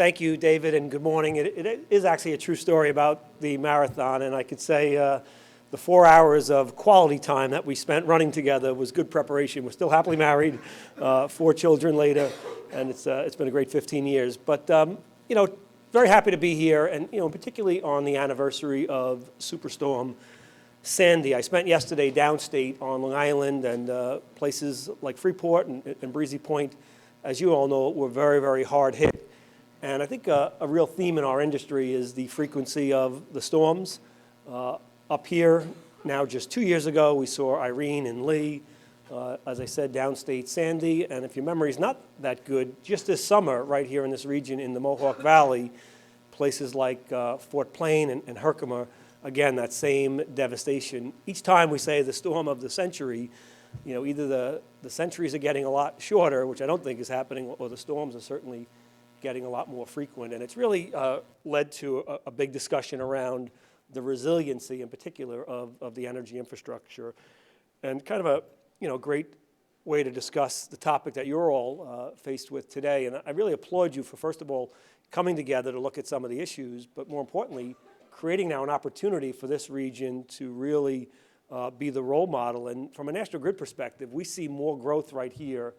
Thank you, David, and good morning. It is actually a true story about the marathon, and I could say the 4 hours of quality time that we spent running together was good preparation. We're still happily married, 4 children later, and it's been a great 15 years. But, very happy to be here, and, particularly on the anniversary of Superstorm Sandy. I spent yesterday downstate on Long Island, and places like Freeport and Breezy Point, as you all know, were very, very hard hit. And I think a real theme in our industry is the frequency of the storms. Up here, now just 2 years ago, we saw Irene and Lee. As I said, downstate Sandy. And if your memory's not that good, just this summer, right here in this region in the Mohawk Valley, places like Fort Plain and Herkimer, again, that same devastation. Each time we say the storm of the century, either the centuries are getting a lot shorter, which I don't think is happening, or the storms are certainly getting a lot more frequent. And it's really led to a big discussion around the resiliency in particular of the energy infrastructure. And kind of a great way to discuss the topic that you're all faced with today. And I really applaud you for, first of all, coming together to look at some of the issues, but more importantly, creating now an opportunity for this region to really be the role model. And from a National Grid perspective, we see more growth right here,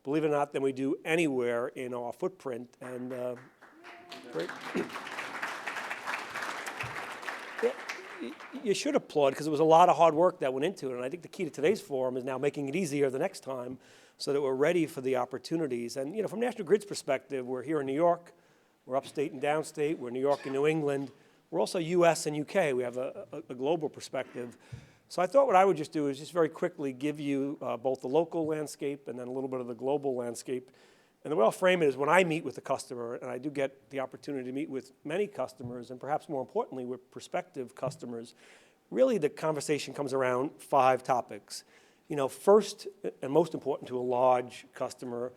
believe it or not, than we do anywhere in our footprint. And great. You should applaud, because there was a lot of hard work that went into it. And I think the key to today's forum is now making it easier the next time so that we're ready for the opportunities. And from National Grid's perspective, we're here in New York, we're upstate and downstate, we're New York and New England. We're also US and UK. We have a global perspective. So I thought what I would just do is just very quickly give you both the local landscape and then a little bit of the global landscape. And the way I'll frame it is when I meet with a customer, and I do get the opportunity to meet with many customers, and perhaps more importantly with prospective customers, really the conversation comes around 5 topics. First and most important to a large customer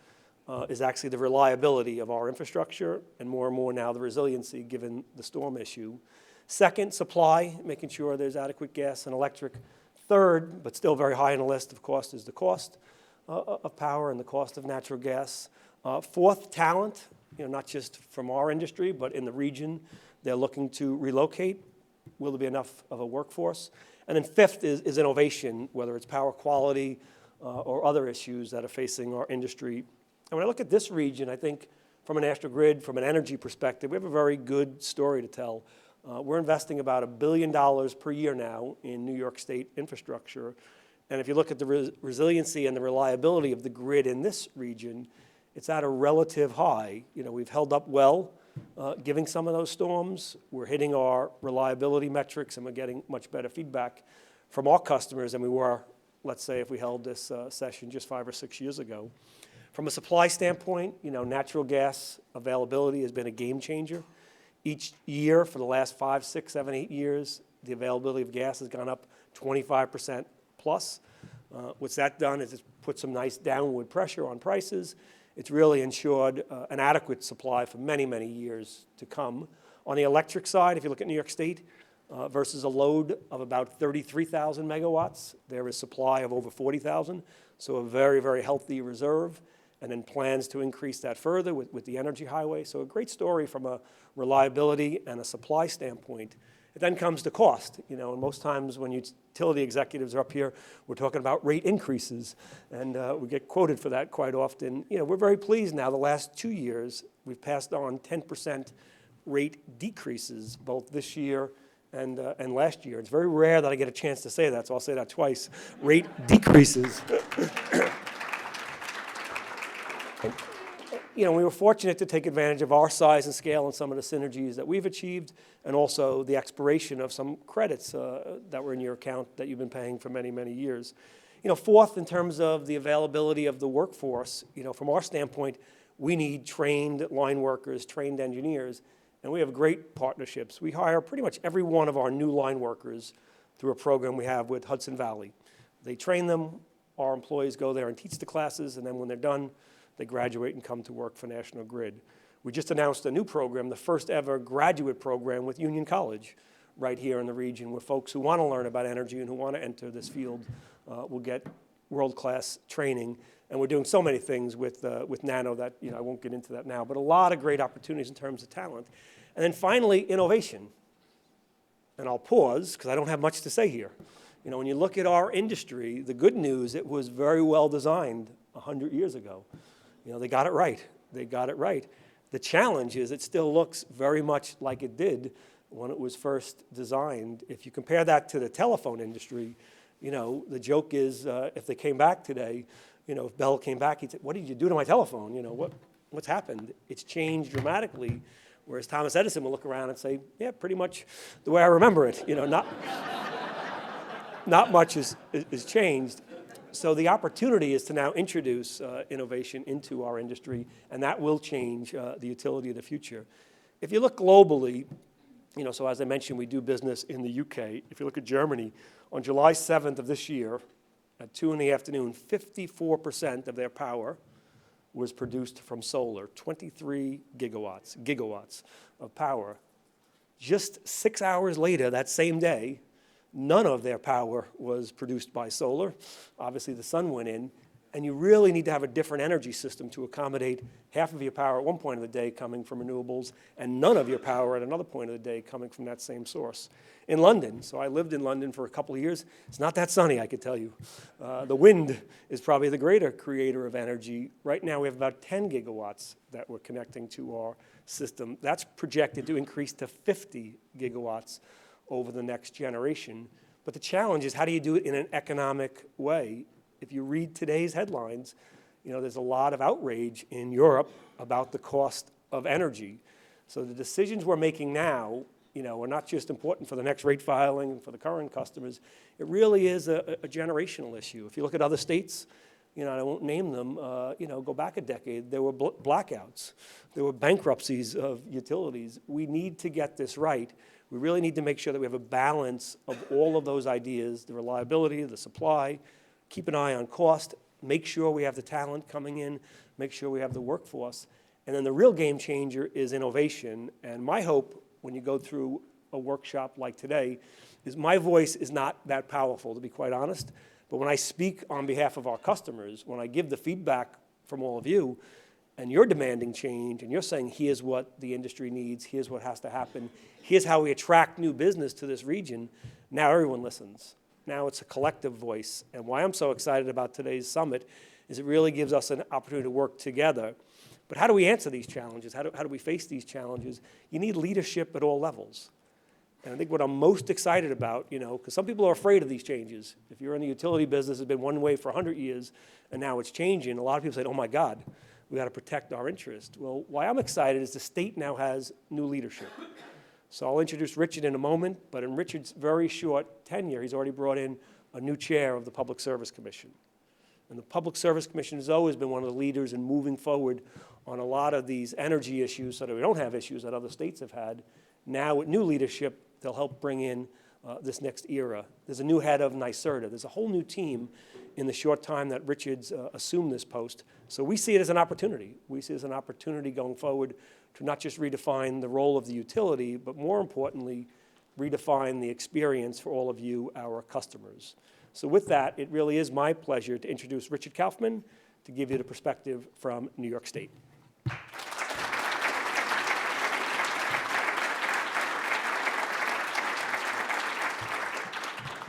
is actually the reliability of our infrastructure, and more now the resiliency given the storm issue. Second, supply, making sure there's adequate gas and electric. Third, but still very high on the list, of course, is the cost of power and the cost of natural gas. Fourth, talent, not just from our industry, but in the region. They're looking to relocate. Will there be enough of a workforce? And then fifth is innovation, whether it's power quality or other issues that are facing our industry. And when I look at this region, I think from a National Grid, from an energy perspective, we have a very good story to tell. We're investing about $1 billion per year now in New York State infrastructure. And if you look at the resiliency and the reliability of the grid in this region, it's at a relative high. We've held up well, giving some of those storms. We're hitting our reliability metrics, and we're getting much better feedback from our customers than we were, let's say, if we held this session just 5 or 6 years ago. From a supply standpoint, natural gas availability has been a game changer. Each year for the last 5, 6, 7, 8 years, the availability of gas has gone up 25% plus. What's that done is it's put some nice downward pressure on prices. It's really ensured an adequate supply for many, many years to come. On the electric side, if you look at New York State, versus a load of about 33,000 megawatts, there is supply of over 40,000, so a very, very healthy reserve, and then plans to increase that further with the energy highway. So a great story from a reliability and a supply standpoint. It then comes to cost, and most times when utility executives are up here, we're talking about rate increases, and we get quoted for that quite often. We're very pleased now. The last 2 years, we've passed on 10% rate decreases, both this year and last year. It's very rare that I get a chance to say that, so I'll say that twice. Rate decreases. We were fortunate to take advantage of our size and scale and some of the synergies that we've achieved, and also the expiration of some credits that were in your account that you've been paying for many, many years. Fourth, in terms of the availability of the workforce, from our standpoint, we need trained line workers, trained engineers, and we have great partnerships. We hire pretty much every one of our new line workers through a program we have with Hudson Valley. They train them, our employees go there and teach the classes, and then when they're done, they graduate and come to work for National Grid. We just announced a new program, the first ever graduate program with Union College right here in the region, where folks who want to learn about energy and who want to enter this field will get world-class training, and we're doing so many things with Nano that, I won't get into that now, but a lot of great opportunities in terms of talent. And then finally, innovation. And I'll pause, because I don't have much to say here. When you look at our industry, the good news, it was very well designed 100 years ago. They got it right. They got it right. The challenge is it still looks very much like it did when it was first designed. If you compare that to the telephone industry, the joke is if they came back today, if Bell came back, he'd say, what did you do to my telephone? What's happened? It's changed dramatically. Whereas Thomas Edison will look around and say, yeah, pretty much the way I remember it. Not much is changed. So the opportunity is to now introduce innovation into our industry, and that will change the utility of the future. If you look globally, so as I mentioned, we do business in the UK. If you look at Germany, on July 7th of this year, at 2 in the afternoon, 54% of their power was produced from solar, 23 gigawatts of power. Just 6 hours later, that same day, none of their power was produced by solar. Obviously, the sun went in, and you really need to have a different energy system to accommodate half of your power at one point of the day coming from renewables and none of your power at another point of the day coming from that same source. In London, so I lived in London for a couple of years, it's not that sunny, I could tell you. The wind is probably the greater creator of energy. Right now, we have about 10 gigawatts that we're connecting to our system. That's projected to increase to 50 gigawatts over the next generation. But the challenge is, how do you do it in an economic way? If you read today's headlines, there's a lot of outrage in Europe about the cost of energy. So the decisions we're making now, are not just important for the next rate filing and for the current customers. It really is a generational issue. If you look at other states, I won't name them, go back a decade, there were blackouts. There were bankruptcies of utilities. We need to get this right. We really need to make sure that we have a balance of all of those ideas, the reliability, the supply, keep an eye on cost, make sure we have the talent coming in, make sure we have the workforce. And then the real game changer is innovation. And my hope when you go through a workshop like today is my voice is not that powerful, to be quite honest. But when I speak on behalf of our customers, when I give the feedback from all of you, and you're demanding change, and you're saying, here's what the industry needs, here's what has to happen, here's how we attract new business to this region, now everyone listens. Now it's a collective voice. And why I'm so excited about today's summit is it really gives us an opportunity to work together. But how do we answer these challenges? How do we face these challenges? You need leadership at all levels. And I think what I'm most excited about, because some people are afraid of these changes. If you're in the utility business, it's been one way for 100 years, and now it's changing. A lot of people say, oh my God, we got to protect our interest. Well, why I'm excited is the state now has new leadership. So I'll introduce Richard in a moment, but in Richard's very short tenure, he's already brought in a new chair of the Public Service Commission. And the Public Service Commission has always been one of the leaders in moving forward on a lot of these energy issues so that we don't have issues that other states have had. Now with new leadership, they'll help bring in this next era. There's a new head of NYSERDA. There's a whole new team in the short time that Richard's assumed this post. So we see it as an opportunity. We see it as an opportunity going forward to not just redefine the role of the utility, but more importantly, redefine the experience for all of you, our customers. So with that, it really is my pleasure to introduce Richard Kauffman to give you the perspective from New York State.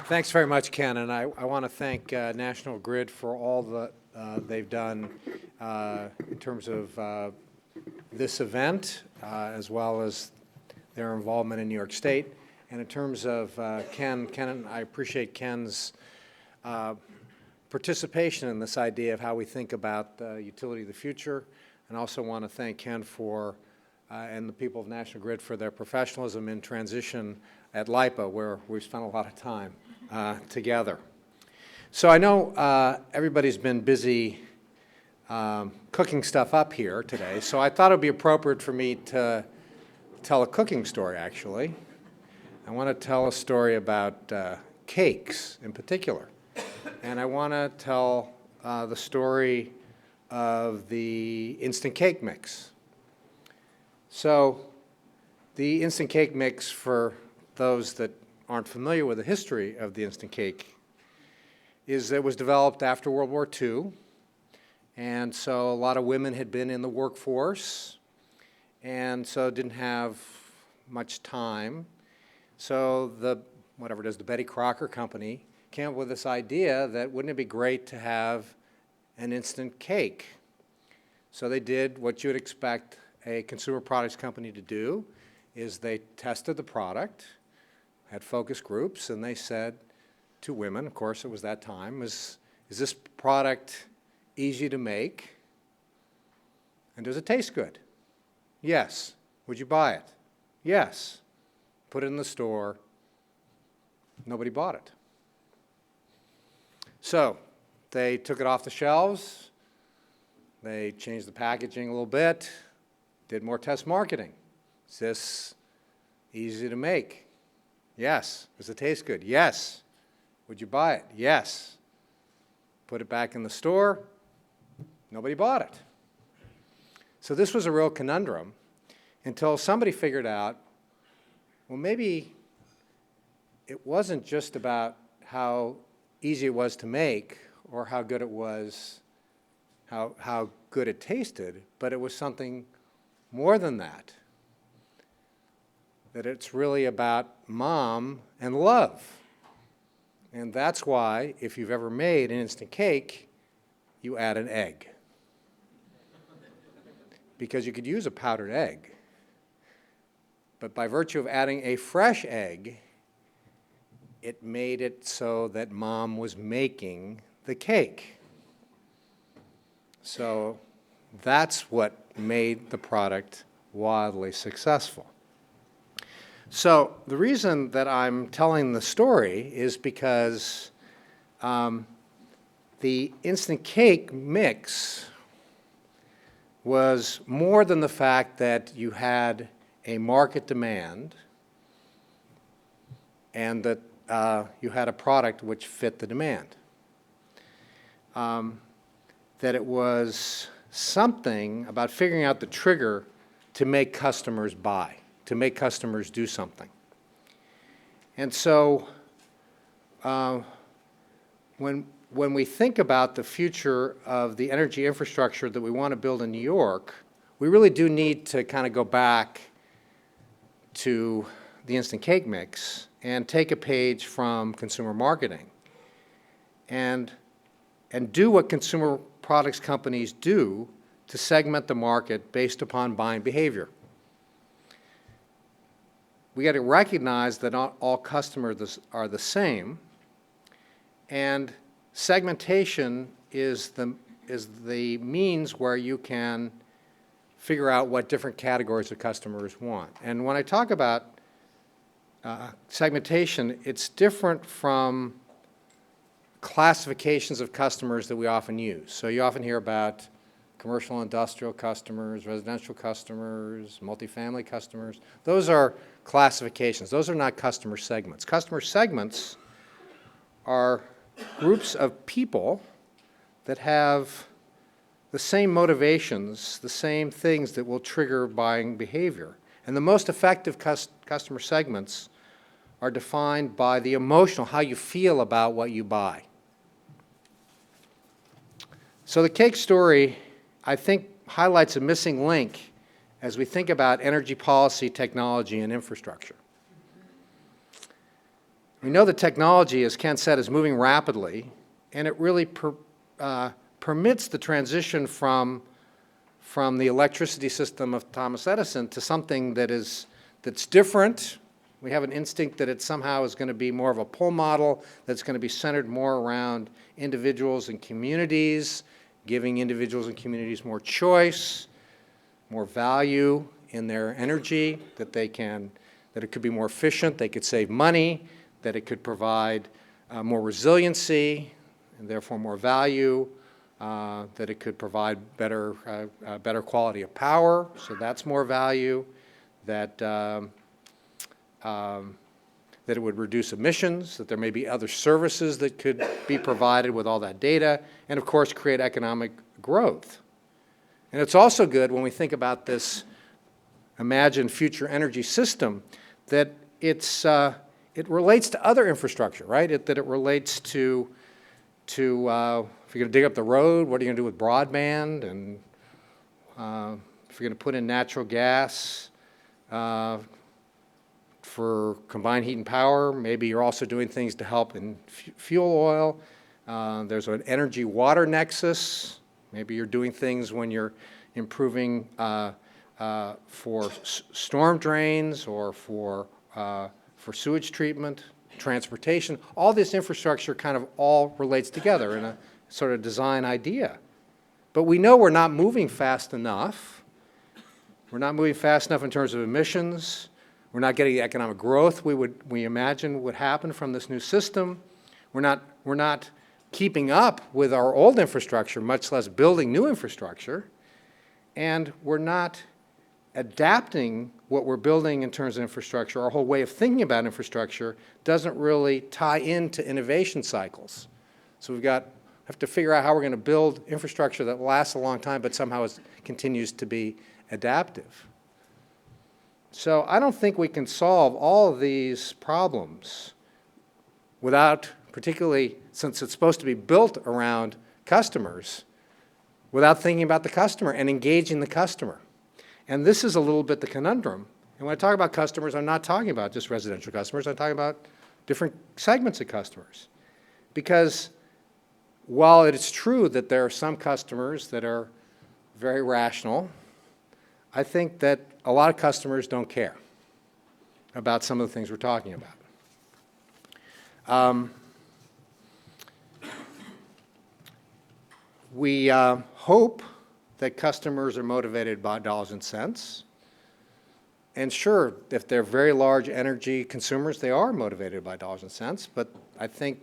Thanks very much, Ken, and I want to thank National Grid for all that they've done in terms of this event, as well as their involvement in New York State. And in terms of Ken, I appreciate Ken's participation in this idea of how we think about the utility of the future, and also want to thank Ken for and the people of National Grid for their professionalism in transition at LIPA, where we've spent a lot of time together. So I know everybody's been busy cooking stuff up here today, so I thought it would be appropriate for me to tell a cooking story, actually. I want to tell a story about cakes in particular. And I want to tell the story of the instant cake mix. So the instant cake mix, for those that aren't familiar with the history of the instant cake, is it was developed after World War II, and so a lot of women had been in the workforce, and so didn't have much time. So whatever it is, the Betty Crocker Company came up with this idea that wouldn't it be great to have an instant cake? So they did what you would expect a consumer products company to do, is they tested the product, had focus groups, and they said to women, of course it was that time, is this product easy to make? And does it taste good? Yes. Would you buy it? Yes. Put it in the store. Nobody bought it. So they took it off the shelves. They changed the packaging a little bit, did more test marketing. Is this easy to make? Yes. Does it taste good? Yes. Would you buy it? Yes. Put it back in the store. Nobody bought it. So this was a real conundrum until somebody figured out, well, maybe it wasn't just about how easy it was to make or how good it was, how good it tasted, but it was something more than that. That it's really about mom and love. And that's why, if you've ever made an instant cake, you add an egg. Because you could use a powdered egg. But by virtue of adding a fresh egg, it made it so that mom was making the cake. So that's what made the product wildly successful. So the reason that I'm telling the story is because the instant cake mix was more than the fact that you had a market demand and that you had a product which fit the demand. That it was something about figuring out the trigger to make customers buy, to make customers do something. And so when we think about the future of the energy infrastructure that we want to build in New York, we really do need to kind of go back to the instant cake mix and take a page from consumer marketing and do what consumer products companies do to segment the market based upon buying behavior. We got to recognize that not all customers are the same, and segmentation is the means where you can figure out what different categories of customers want. And when I talk about segmentation, it's different from classifications of customers that we often use. So you often hear about commercial and industrial customers, residential customers, multifamily customers. Those are classifications. Those are not customer segments. Customer segments are groups of people that have the same motivations, the same things that will trigger buying behavior. And the most effective customer segments are defined by the emotional, how you feel about what you buy. So the cake story, I think, highlights a missing link as we think about energy policy, technology, and infrastructure. We know that technology, as Ken said, is moving rapidly, and it really permits the transition from the electricity system of Thomas Edison to something that's different. We have an instinct that it somehow is going to be more of a pull model, that's going to be centered more around individuals and communities, giving individuals and communities more choice, more value in their energy, that it could be more efficient, they could save money, that it could provide more resiliency and therefore more value, that it could provide better quality of power, so that's more value, that it would reduce emissions, that there may be other services that could be provided with all that data, and of course create economic growth. And it's also good when we think about this imagined future energy system that it relates to other infrastructure, right? That it relates to to, if you're going to dig up the road, what are you going to do with broadband? And if you're going to put in natural gas for combined heat and power, maybe you're also doing things to help in fuel oil. There's an energy-water nexus. Maybe you're doing things when you're improving for storm drains or for sewage treatment, transportation. All this infrastructure kind of all relates together in a sort of design idea. But we know we're not moving fast enough. We're not moving fast enough in terms of emissions. We're not getting the economic growth we imagine would happen from this new system. We're not keeping up with our old infrastructure, much less building new infrastructure. And we're not adapting what we're building in terms of infrastructure. Our whole way of thinking about infrastructure doesn't really tie into innovation cycles. So have to figure out how we're going to build infrastructure that lasts a long time but somehow continues to be adaptive. So I don't think we can solve all of these problems without, particularly since it's supposed to be built around customers, without thinking about the customer and engaging the customer. And this is a little bit the conundrum. And when I talk about customers, I'm not talking about just residential customers. I'm talking about different segments of customers. Because while it is true that there are some customers that are very rational, I think that a lot of customers don't care about some of the things we're talking about. We hope that customers are motivated by dollars and cents. And sure, if they're very large energy consumers, they are motivated by dollars and cents. But I think,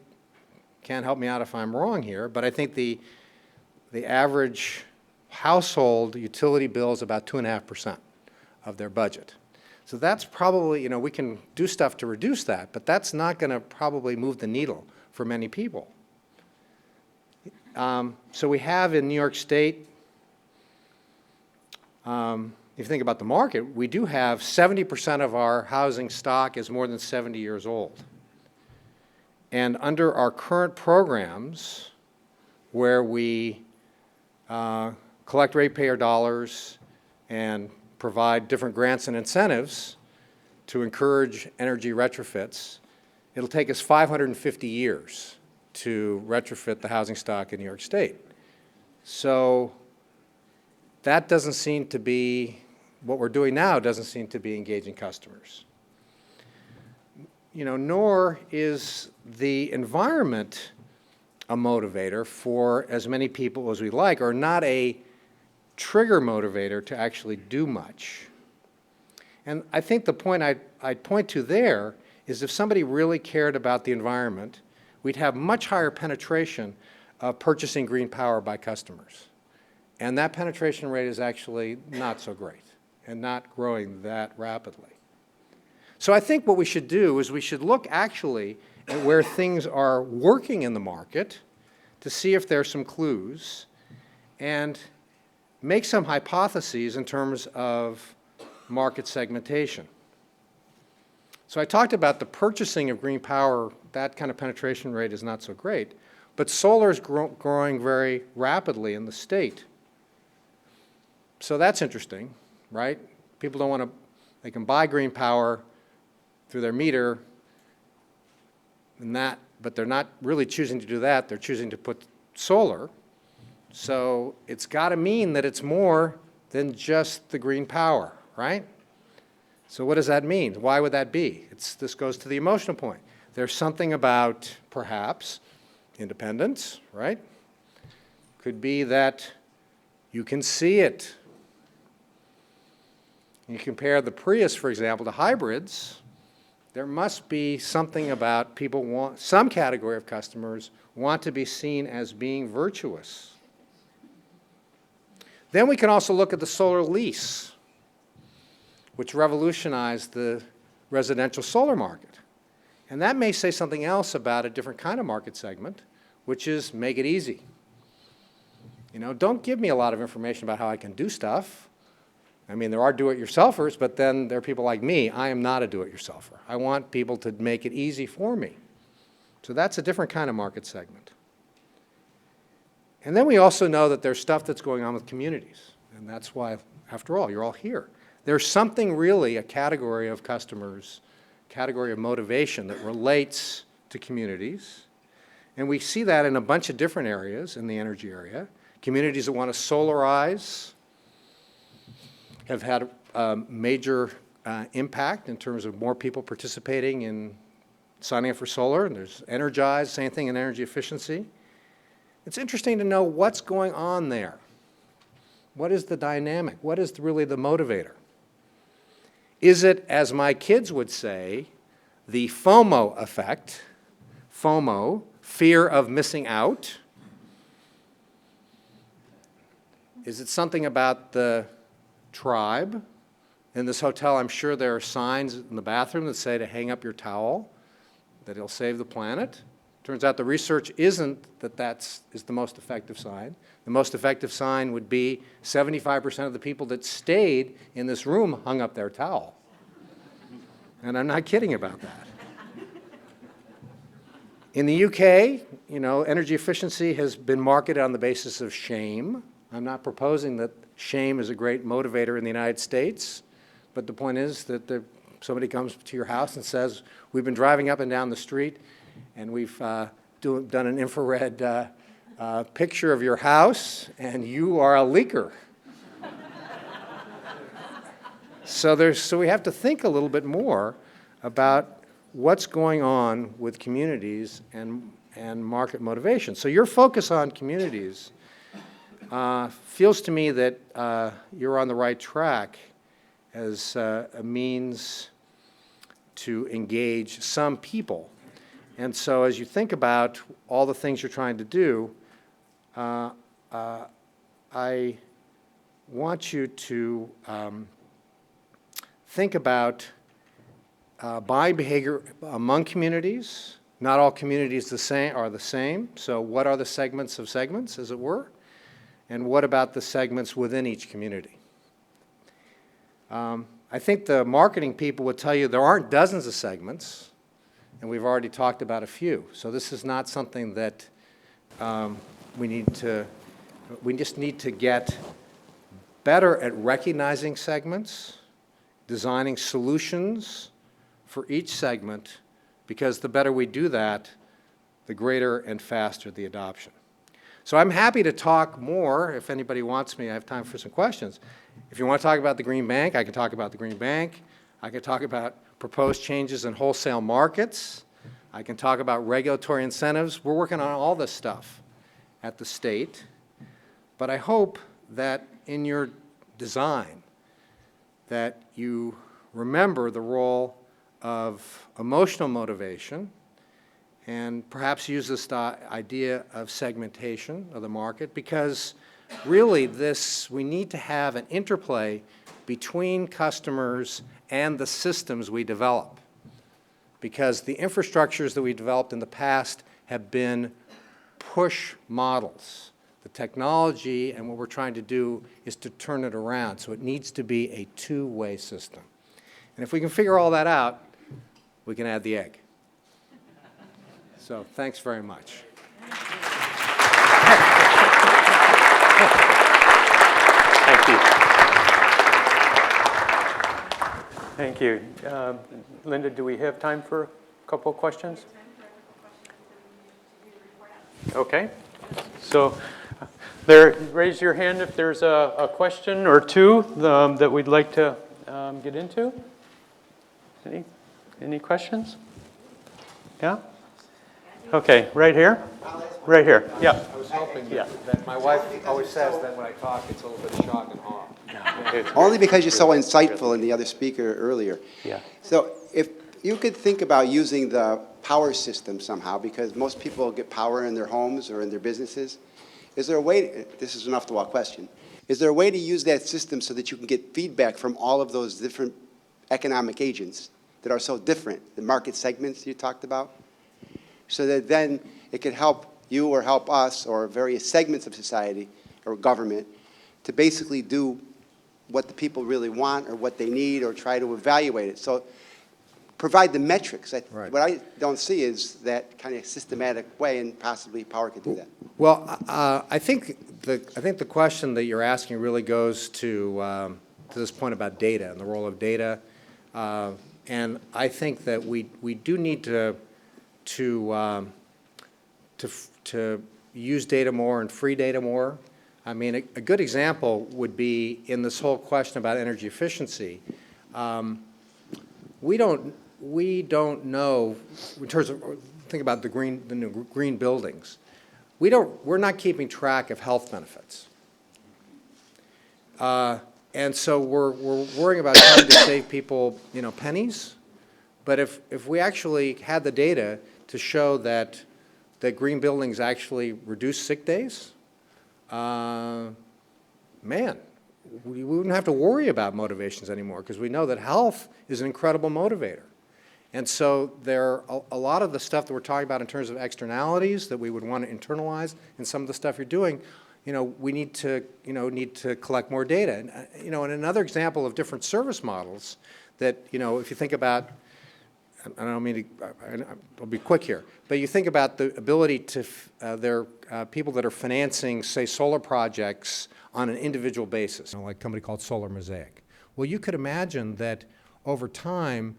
can't help me out if I'm wrong here, but I think the average household utility bill is about 2.5% of their budget. So that's probably, we can do stuff to reduce that, but that's not going to probably move the needle for many people. So we have in New York State, if you think about the market, we do have 70% of our housing stock is more than 70 years old. And under our current programs, where we collect ratepayer dollars and provide different grants and incentives to encourage energy retrofits, it'll take us 550 years to retrofit the housing stock in New York State. So that doesn't seem to be, what we're doing now doesn't seem to be engaging customers. Nor is the environment a motivator for as many people as we like, or not a trigger motivator to actually do much. And I think the point I'd point to there is if somebody really cared about the environment, we'd have much higher penetration of purchasing green power by customers. And that penetration rate is actually not so great and not growing that rapidly. So I think what we should do is we should look actually at where things are working in the market to see if there are some clues and make some hypotheses in terms of market segmentation. So I talked about the purchasing of green power. That kind of penetration rate is not so great. But solar is growing very rapidly in the state. So that's interesting, right? People don't want to, they can buy green power through their meter, but they're not really choosing to do that. They're choosing to put solar. So it's got to mean that it's more than just the green power, right? So what does that mean? Why would that be? This goes to the emotional point. There's something about, perhaps, independence, right? Could be that you can see it. You compare the Prius, for example, to hybrids. There must be something about people some category of customers want to be seen as being virtuous. Then we can also look at the solar lease, which revolutionized the residential solar market. And that may say something else about a different kind of market segment, which is make it easy. Don't give me a lot of information about how I can do stuff. I mean, there are do-it-yourselfers, but then there are people like me. I am not a do-it-yourselfer. I want people to make it easy for me. So that's a different kind of market segment. And then we also know that there's stuff that's going on with communities. And that's why, after all, you're all here. There's something really, a category of customers, category of motivation that relates to communities. And we see that in a bunch of different areas in the energy area. Communities that want to solarize have had a major impact in terms of more people participating in signing up for solar. And there's energized, same thing in energy efficiency. It's interesting to know what's going on there. What is the dynamic? What is really the motivator? Is it, as my kids would say, the FOMO effect? FOMO, fear of missing out. Is it something about the tribe? In this hotel, I'm sure there are signs in the bathroom that say to hang up your towel, that it'll save the planet. Turns out the research isn't that that is the most effective sign. The most effective sign would be 75% of the people that stayed in this room hung up their towel. And I'm not kidding about that. In the UK, you know, energy efficiency has been marketed on the basis of shame. I'm not proposing that shame is a great motivator in the United States, but the point is that somebody comes to your house and says, we've been driving up and down the street and we've done an infrared picture of your house, and you are a leaker. So we have to think a little bit more about what's going on with communities and market motivation. So your focus on communities feels to me that you're on the right track as a means to engage some people. And so as you think about all the things you're trying to do, I want you to think about buying behavior among communities. Not all communities are the same. So what are the segments of segments, as it were? And what about the segments within each community? I think the marketing people would tell you there aren't dozens of segments, and we've already talked about a few. So this is not something that we just need to get better at recognizing segments, designing solutions for each segment, because the better we do that, the greater and faster the adoption. So I'm happy to talk more if anybody wants me. I have time for some questions. If you want to talk about the Green Bank, I can talk about the Green Bank. I can talk about proposed changes in wholesale markets. I can talk about regulatory incentives. We're working on all this stuff at the state. But I hope that in your design that you remember the role of emotional motivation and perhaps use this idea of segmentation of the market, because really we need to have an interplay between customers and the systems we develop, because the infrastructures that we developed in the past have been push models. The technology and what we're trying to do is to turn it around, so it needs to be a two-way system. And if we can figure all that out, we can add the egg. So thanks very much. Thank you. Thank you. Linda, do we have time for a couple of questions? Okay. So raise your hand if there's a question or two that we'd like to get into. Any questions? Yeah? Okay, right here? Right here, yeah. I was hoping that my wife always says that when I talk, it's a little bit of shock and awe. Only because you're so insightful in the other speaker earlier. Yeah. So if you could think about using the power system somehow, because most people get power in their homes or in their businesses, is there a way, this is an off-the-wall question, is there a way to use that system so that you can get feedback from all of those different economic agents that are so different, the market segments you talked about, so that then it could help you or help us or various segments of society or government to basically do what the people really want or what they need or try to evaluate it. So provide the metrics. Right. What I don't see is that kind of systematic way, and possibly power could do that. Well, I think the question that you're asking really goes to this point about data and the role of data, and I think that we do need to use data more and free data more. I mean, a good example would be in this whole question about energy efficiency. We don't know in terms of, think about the new green buildings. We're not keeping track of health benefits. And so we're worrying about trying to save people, pennies. But if we actually had the data to show that green buildings actually reduce sick days, man, we wouldn't have to worry about motivations anymore, because we know that health is an incredible motivator. And so there are a lot of the stuff that we're talking about in terms of externalities that we would want to internalize, and some of the stuff you're doing, we need to collect more data. And, and another example of different service models that, if you think about, I don't mean to, I'll be quick here, but you think about the ability to, there are people that are financing, say, solar projects on an individual basis, like a company called Solar Mosaic. Well, you could imagine that over time,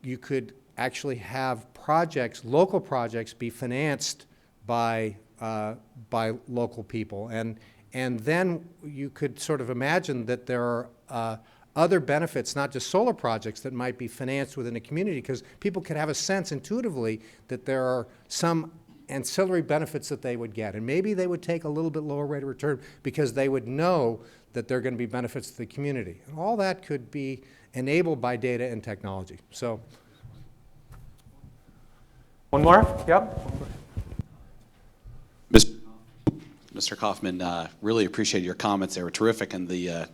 you could actually have projects, local projects, be financed by local people, and then you could sort of imagine that there are other benefits, not just solar projects, that might be financed within a community, because people could have a sense intuitively that there are some ancillary benefits that they would get, and maybe they would take a little bit lower rate of return because they would know that there are going to be benefits to the community. And all that could be enabled by data and technology. So, One more? Yep. Mr. Kauffman, really appreciate your comments. They were terrific, and the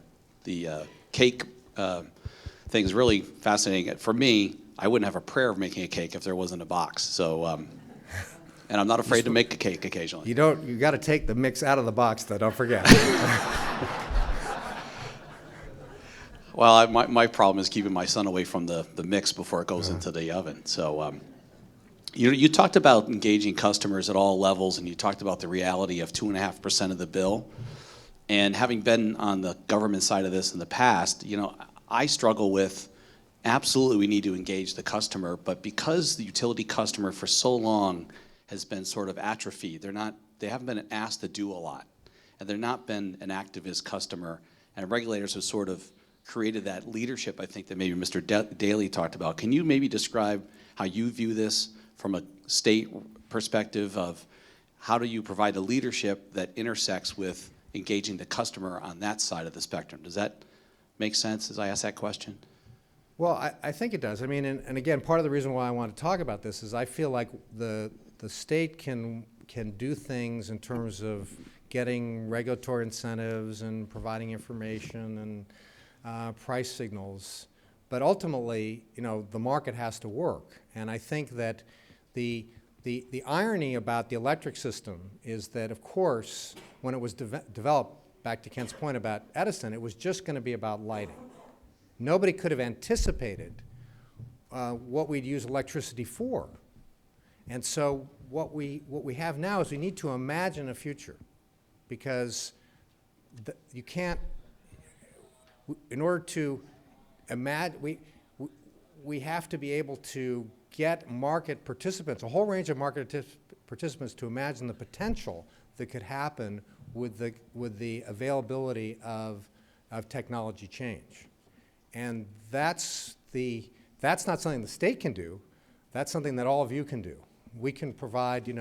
cake thing is really fascinating. For me, I wouldn't have a prayer of making a cake if there wasn't a box. So, and I'm not afraid to make a cake occasionally. you got to take the mix out of the box, though. Don't forget. Well, my problem is keeping my son away from the mix before it goes into the oven. So, you talked about engaging customers at all levels, and you talked about the reality of 2.5% of the bill. And having been on the government side of this in the past, I struggle with, absolutely we need to engage the customer, but because the utility customer for so long has been sort of atrophied, they haven't been asked to do a lot, and they've not been an activist customer, and regulators have sort of created that leadership, I think, that maybe Mr. Daly talked about. Can you maybe describe how you view this from a state perspective of how do you provide the leadership that intersects with engaging the customer on that side of the spectrum? Does that make sense as I ask that question? Well, I think it does. I mean, and again, part of the reason why I want to talk about this is I feel like the state can do things in terms of getting regulatory incentives and providing information and price signals, but ultimately, the market has to work. And I think that the irony about the electric system is that, of course, when it was developed, back to Kent's point about Edison, it was just going to be about lighting. Nobody could have anticipated what we'd use electricity for. And so what we have now is we need to imagine a future, because you can't, in order to imagine, we have to be able to get market participants, a whole range of market participants, to imagine the potential that could happen with the availability of technology change. And that's not something the state can do. That's something that all of you can do. We can provide,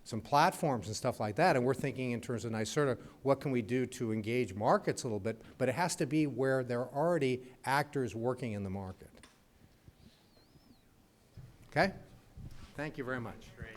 some platforms and stuff like that, and we're thinking in terms of NYSERDA, what can we do to engage markets a little bit, but it has to be where there are already actors working in the market. Okay? Thank you very much. Great.